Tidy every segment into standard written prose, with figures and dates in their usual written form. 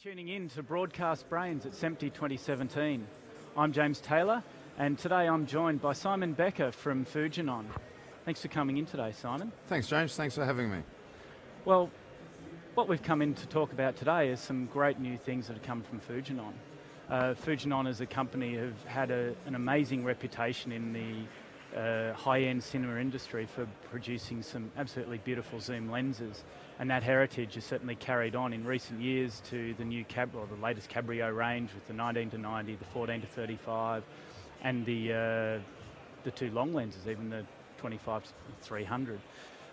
Tuning in to Broadcast Brains at SEMPTI 2017. I'm James Taylor, and today I'm joined by Simon Becker from Fujinon. Thanks for coming in today, Simon. Thanks, James. Thanks for having me. Well, what we've come in to talk about today is some great new things that have come from Fujinon. Fujinon as a company have had an amazing reputation in the high-end cinema industry for producing some absolutely beautiful zoom lenses, and that heritage is certainly carried on in recent years to the new the latest Cabrio range with the 19-90, the 14-35, and the two long lenses, even the 25-300,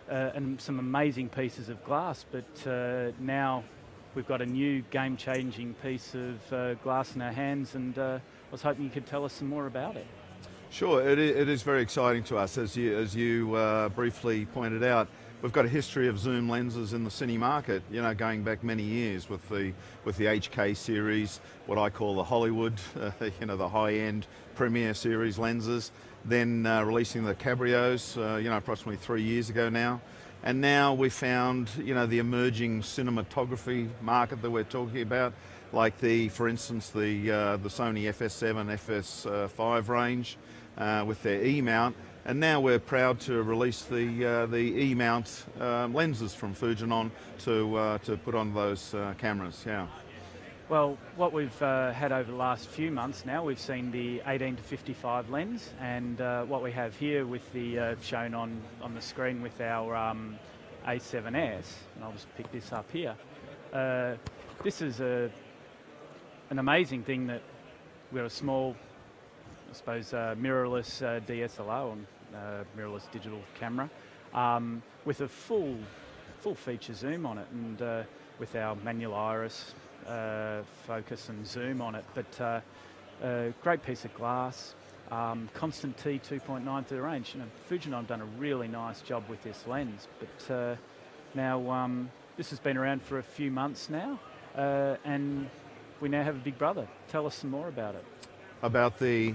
and some amazing pieces of glass. But now we've got a new game-changing piece of glass in our hands, and I was hoping you could tell us some more about it. Sure, it is very exciting to us. As you briefly pointed out, we've got a history of zoom lenses in the cine market, you know, going back many years with the HK series, what I call the Hollywood, you know, the high-end Premiere series lenses, then releasing the Cabrios, you know, approximately 3 years ago now. And now we found, you know, the emerging cinematography market that we're talking about, like for instance, the Sony FS7, FS5 range with their E-mount. And now we're proud to release the E-mount lenses from Fujinon to put on those cameras. Yeah. Well, what we've had over the last few months now, we've seen the 18-55 lens, and what we have here with the shown on the screen with our A7S, and I'll just pick this up here. This is an amazing thing that we've got a small, I suppose, mirrorless DSLR, or mirrorless digital camera, with a full feature zoom on it, and with our manual iris focus and zoom on it. But great piece of glass, constant T 2.9 through the range. You know, Fujinon have done a really nice job with this lens, but now this has been around for a few months now, and we now have a big brother. Tell us some more about it. About the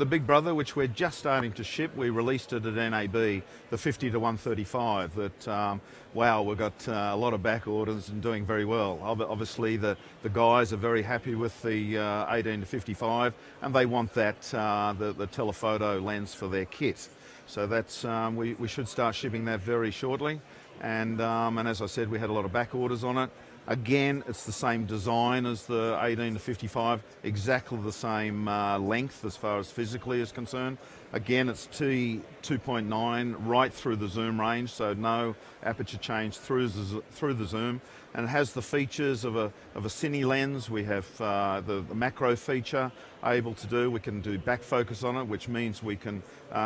Big Brother, which we're just starting to ship. We released it at NAB, the 50-135. That wow, we've got a lot of back orders and doing very well. Obviously, the guys are very happy with the 18-55, and they want that the telephoto lens for their kit. So that's we should start shipping that very shortly. And as I said, we had a lot of back orders on it. Again, it's the same design as the 18-55, exactly the same length as far as physically is concerned. Again, it's T 2.9 right through the zoom range, so no aperture change through the zoom, and it has the features of a cine lens. We have the macro feature able to do. We can do back focus on it, which means we can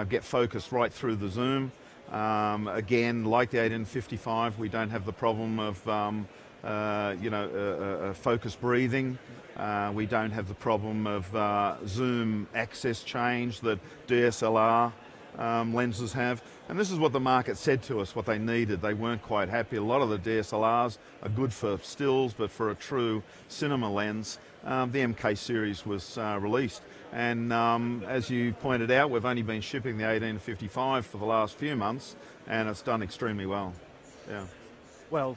get focus right through the zoom. Again, like the 18-55, we don't have the problem of focus breathing. We don't have the problem of zoom axis change that DSLR lenses have. And this is what the market said to us, what they needed. They weren't quite happy. A lot of the DSLRs are good for stills, but for a true cinema lens, the MK series was released. And as you pointed out, we've only been shipping the 18-55 for the last few months, and it's done extremely well. Yeah. Well,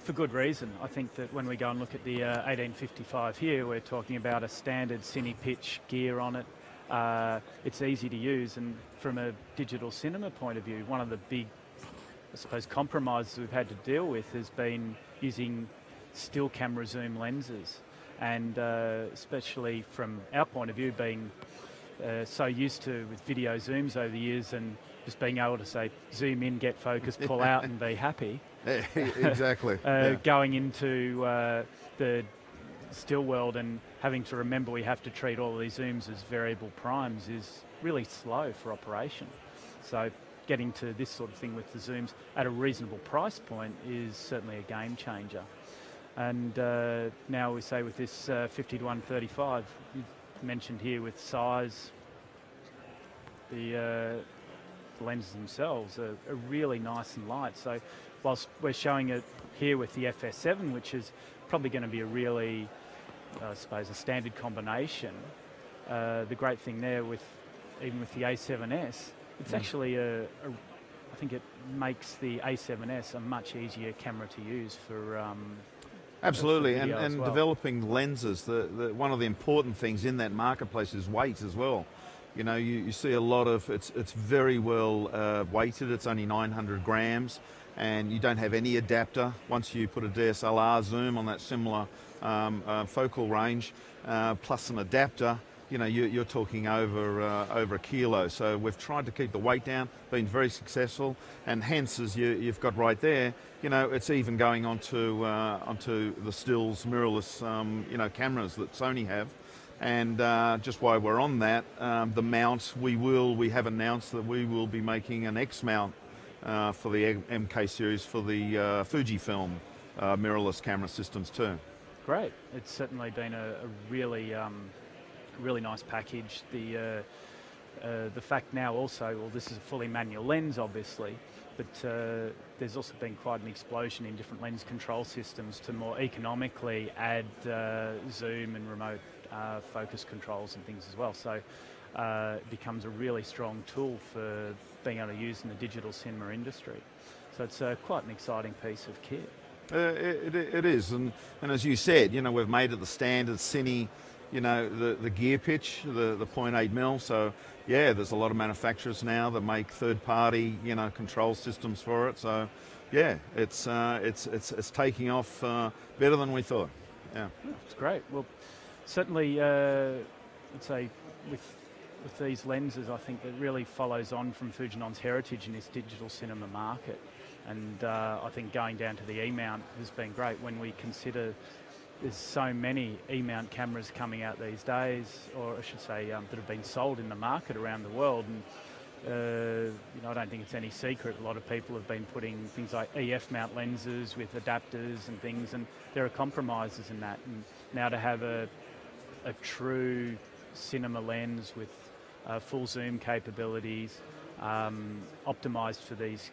for good reason. I think that when we go and look at the 18-55 here, we're talking about a standard cine pitch gear on it. It's easy to use, and from a digital cinema point of view, one of the big, I suppose, compromises we've had to deal with has been using still camera zoom lenses, and especially from our point of view, being so used to with video zooms over the years, and just being able to say zoom in, get focus, pull out, and be happy. Exactly. Yeah. Going into the still world and having to remember we have to treat all of these zooms as variable primes is really slow for operation. So getting to this sort of thing with the zooms at a reasonable price point is certainly a game changer. And now we say with this 50-135, you mentioned here with size, the lenses themselves are really nice and light. So whilst we're showing it here with the FS7, which is probably going to be a really, I suppose, a standard combination, the great thing there with even with the A7S, it's actually I think it makes the A7S a much easier camera to use for Absolutely, video as and well. developing lenses. One of the important things in that marketplace is weight as well. You know, you see a lot of it's very well weighted. It's only 900 grams, and you don't have any adapter. Once you put a DSLR zoom on that similar focal range, plus an adapter, you know, you're talking over a kilo. So we've tried to keep the weight down, been very successful, and hence, as you've got right there, you know, it's even going onto the stills mirrorless, you know, cameras that Sony have. And just while we're on that, the mount, we have announced that we will be making an X mount for the MK series for the Fujifilm mirrorless camera systems too. Great. It's certainly been a really really nice package. The fact now also, well, this is a fully manual lens, obviously, but there's also been quite an explosion in different lens control systems to more economically add zoom and remote focus controls and things as well. So it becomes a really strong tool for being able to use in the digital cinema industry. So it's quite an exciting piece of kit. It is, and as you said, you know, we've made it the standard cine, you know, the gear pitch, the 0.8 mil. So yeah, there's a lot of manufacturers now that make third-party, you know, control systems for it. So yeah, it's taking off better than we thought. Yeah, it's great. Well, certainly, I'd say with these lenses, I think it really follows on from Fujinon's heritage in this digital cinema market. And I think going down to the E-mount has been great when we consider there's so many E-mount cameras coming out these days, or I should say that have been sold in the market around the world. And you know, I don't think it's any secret a lot of people have been putting things like EF mount lenses with adapters and things, and there are compromises in that. And now to have a true cinema lens with full zoom capabilities, optimized for these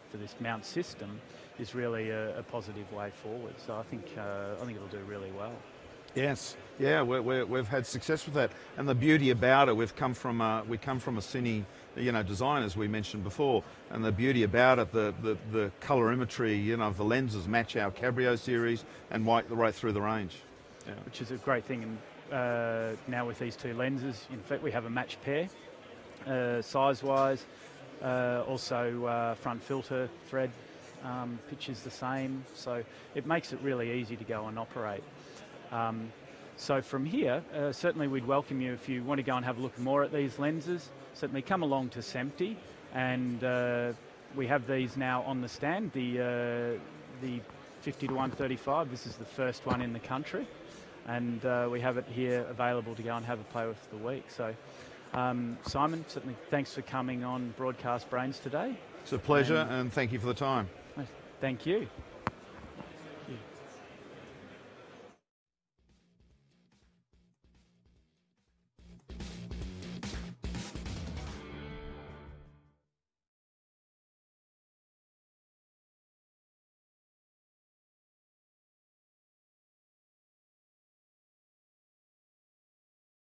for this mount system, is really a positive way forward. So I think it'll do really well. Yes, yeah, we've had success with that, and the beauty about it, we come from a cine, you know, design, as we mentioned before, and the beauty about it, the colorimetry, you know, of the lenses match our Cabrio series and right through the range. Yeah. Which is a great thing. And now with these two lenses, in fact, we have a matched pair, size-wise. Also, front filter thread pitch is the same, so it makes it really easy to go and operate. So from here, certainly we'd welcome you if you want to go and have a look more at these lenses. Certainly come along to SEMTI, and we have these now on the stand. The 50-135. This is the first one in the country, and we have it here available to go and have a play with the week. So Simon, certainly thanks for coming on Broadcast Brains today. It's a pleasure, and thank you for the time. Thank you.